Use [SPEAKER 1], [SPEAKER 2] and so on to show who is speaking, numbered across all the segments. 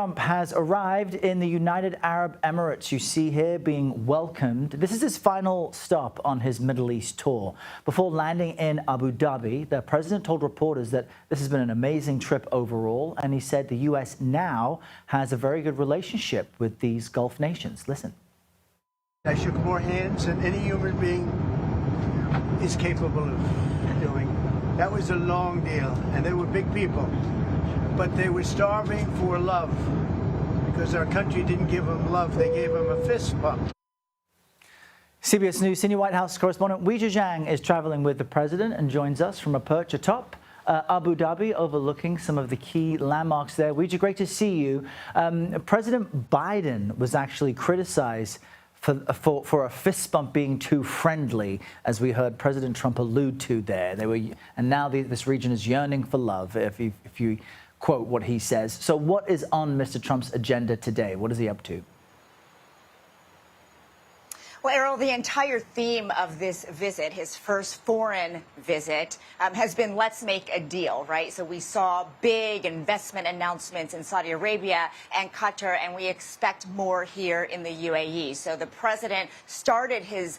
[SPEAKER 1] Trump has arrived in the United Arab Emirates. You see here being welcomed. This is his final stop on his Middle East tour. Before landing in Abu Dhabi, the president told reporters that this has been an amazing trip overall, and he said the U.S. now has a very good relationship with these Gulf nations. Listen.
[SPEAKER 2] I shook more hands than any human being is capable of doing. That was a long deal, and they were big people. But they were starving for love because our country didn't give them love. They gave them a fist bump.
[SPEAKER 1] CBS News senior White House correspondent Weijia Jiang is traveling with the president and joins us from a perch atop Abu Dhabi, overlooking some of the key landmarks there. Weijia, great to see you. President Biden was actually criticized for a fist bump being too friendly, as we heard President Trump allude to there. And now this region is yearning for love, if you quote what he says. So what is on Mr. Trump's agenda today? What is he up to?
[SPEAKER 3] Well, Errol, the entire theme of this visit, his first foreign visit, has been let's make a deal, right? So we saw big investment announcements in Saudi Arabia and Qatar, and we expect more here in the UAE. So the president started his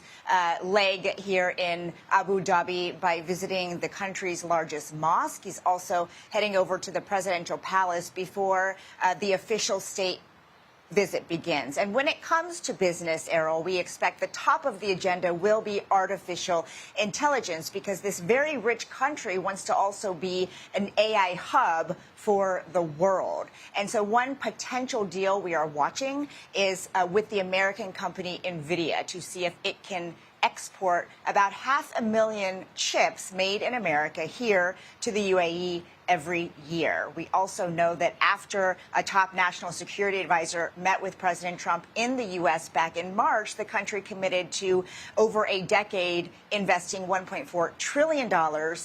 [SPEAKER 3] leg here in Abu Dhabi by visiting the country's largest mosque. He's also heading over to the presidential palace before the official state visit begins. And when it comes to business, Errol, we expect the top of the agenda will be artificial intelligence, because this very rich country wants to also be an AI hub for the world. And so one potential deal we are watching is with the American company NVIDIA to see if it can export about 500,000 chips made in America here to the UAE every year. We also know that after a top national security advisor met with President Trump in the U.S. back in March, the country committed to, over a decade, investing $1.4 trillion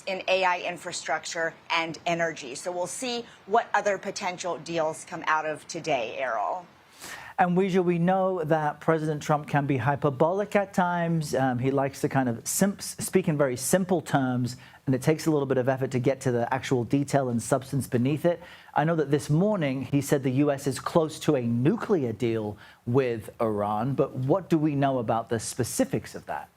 [SPEAKER 3] in AI infrastructure and energy. So we'll see what other potential deals come out of today, Errol.
[SPEAKER 1] And Weijia, we know that President Trump can be hyperbolic at times. He likes to kind of speak in very simple terms, and it takes a little bit of effort to get to the actual detail and substance beneath it. I know that this morning he said the U.S. is close to a nuclear deal with Iran, but what do we know about the specifics of that?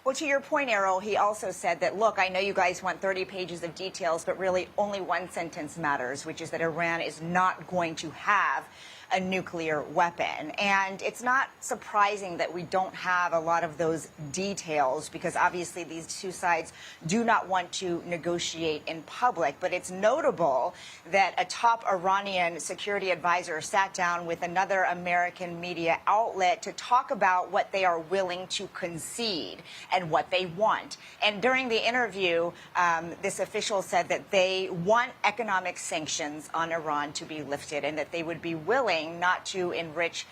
[SPEAKER 3] Well, to your point, Errol, he also said that, look, I know you guys want 30 pages of details, but really only one sentence matters, which is that Iran is not going to have a nuclear weapon. And it's not surprising that we don't have a lot of those details, because obviously these two sides do not want to negotiate in public. But it's notable that a top Iranian security advisor sat down with another American media outlet to talk about what they are willing to concede and what they want. And during the interview, this official said that they want economic sanctions on Iran to be lifted, and that they would be willing not to enrich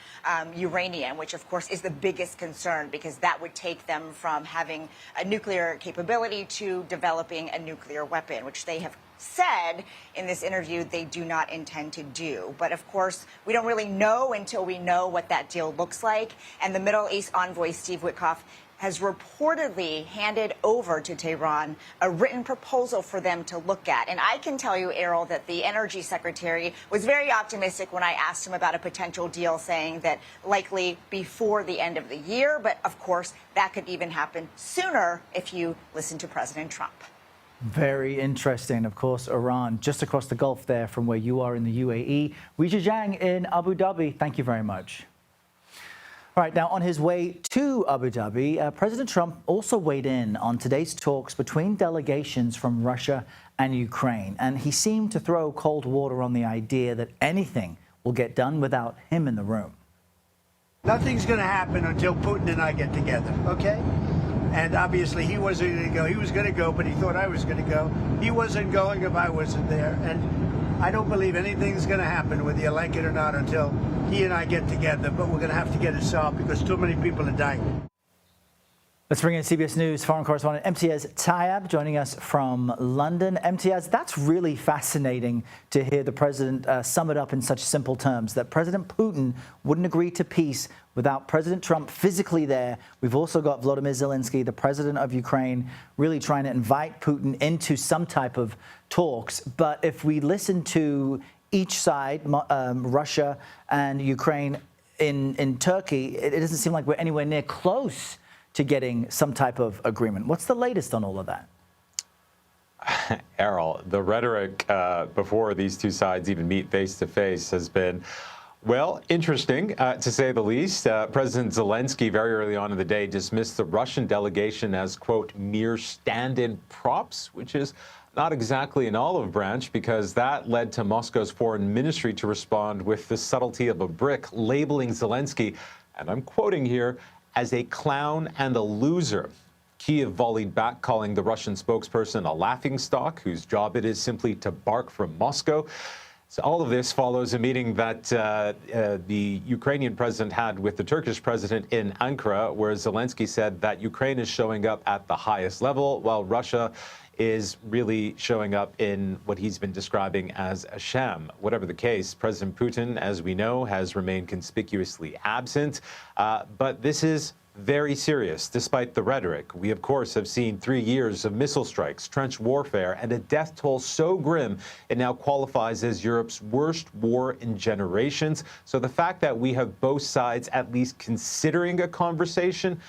[SPEAKER 3] uranium, which of course is the biggest concern, because that would take them from having a nuclear capability to developing a nuclear weapon, which they have said in this interview they do not intend to do. But of course, we don't really know until we know what that deal looks like. And the Middle East envoy, Steve Witkoff, has reportedly handed over to Tehran a written proposal for them to look at. And I can tell you, Errol, that the energy secretary was very optimistic when I asked him about a potential deal, saying that likely before the end of the year. But of course, that could even happen sooner if you listen to President Trump.
[SPEAKER 1] Very interesting. Of course, Iran, just across the Gulf there from where you are in the UAE. Weijia Jiang in Abu Dhabi, thank you very much. All right, now on his way to Abu Dhabi, President Trump also weighed in on today's talks between delegations from Russia and Ukraine. And he seemed to throw cold water on the idea that anything will get done without him in the room.
[SPEAKER 2] Nothing's going to happen until Putin and I get together, okay? And obviously he wasn't going to go. He was going to go, but he thought I was going to go. He wasn't going if I wasn't there. And I don't believe anything's going to happen, whether you like it or not, until he and I get together. But we're going to have to get it solved, because too many people are dying.
[SPEAKER 1] Let's bring in CBS News foreign correspondent Imtiaz Tyab joining us from London. Imtiaz, that's really fascinating to hear the president sum it up in such simple terms, that President Putin wouldn't agree to peace without President Trump physically there. We've also got Volodymyr Zelensky, the president of Ukraine, really trying to invite Putin into some type of talks. But if we listen to each side, Russia and Ukraine in Turkey, it doesn't seem like we're anywhere near close to getting some type of agreement. What's the latest on all of that?
[SPEAKER 4] Errol, the rhetoric before these two sides even meet face-to-face has been, well, interesting, to say the least. President Zelensky very early on in the day dismissed the Russian delegation as, quote, mere stand-in props, which is not exactly an olive branch, because that led to Moscow's foreign ministry to respond with the subtlety of a brick, labeling Zelensky, and I'm quoting here, as a clown and a loser. Kyiv volleyed back, calling the Russian spokesperson a laughingstock whose job it is simply to bark from Moscow. So all of this follows a meeting that the Ukrainian president had with the Turkish president in Ankara, where Zelensky said that Ukraine is showing up at the highest level, while Russia is really showing up in what he's been describing as a sham. Whatever the case, President Putin, as we know, has remained conspicuously absent. But this is very serious, despite the rhetoric. We, of course, have seen 3 years of missile strikes, trench warfare, and a death toll so grim it now qualifies as Europe's worst war in generations. So the fact that we have both sides at least considering a conversation,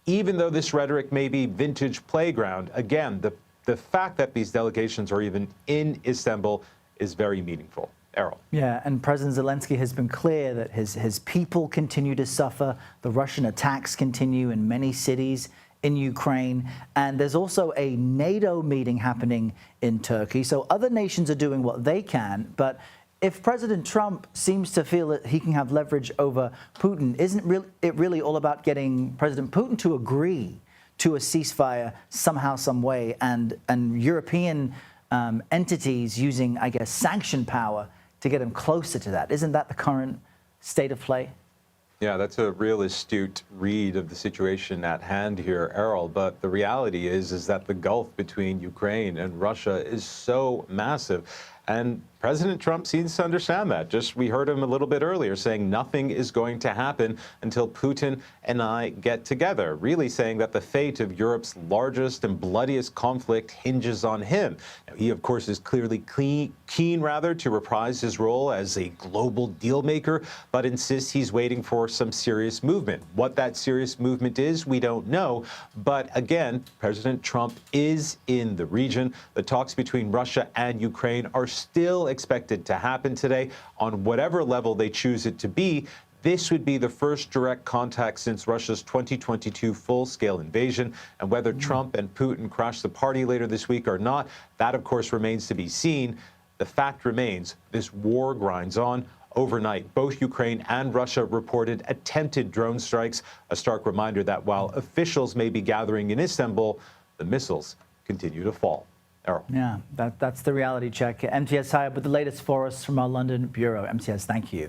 [SPEAKER 4] even though this rhetoric may be vintage playground, again, the fact that these delegations are even in Istanbul is very meaningful. Errol.
[SPEAKER 1] Yeah, and President Zelensky has been clear that his people continue to suffer. The Russian attacks continue in many cities in Ukraine. And there's also a NATO meeting happening in Turkey. So other nations are doing what they can. But if President Trump seems to feel that he can have leverage over Putin, isn't it really all about getting President Putin to agree to a ceasefire somehow, some way, and European entities using, I guess, sanction power to get him closer to that? Isn't that the current state of play?
[SPEAKER 4] Yeah, that's a real astute read of the situation at hand here, Errol. But the reality is that the gulf between Ukraine and Russia is so massive. And President Trump seems to understand that. We heard him a little bit earlier saying nothing is going to happen until Putin and I get together, really saying that the fate of Europe's largest and bloodiest conflict hinges on him. Now, he, of course, is clearly keen to reprise his role as a global deal maker, but insists he's waiting for some serious movement. What that serious movement is, we don't know. But again, President Trump is in the region. The talks between Russia and Ukraine are still expected to happen today on whatever level they choose it to be. This would be the first direct contact since Russia's 2022 full-scale invasion. And whether Trump and Putin crash the party later this week or not, that, of course, remains to be seen. The fact remains, this war grinds on. Overnight, both Ukraine and Russia reported attempted drone strikes, a stark reminder that while officials may be gathering in Istanbul, the missiles continue to fall. Errol.
[SPEAKER 1] Yeah, that's the reality check. Imtiaz Tyab with the latest for us from our London bureau. Imtiaz, thank you.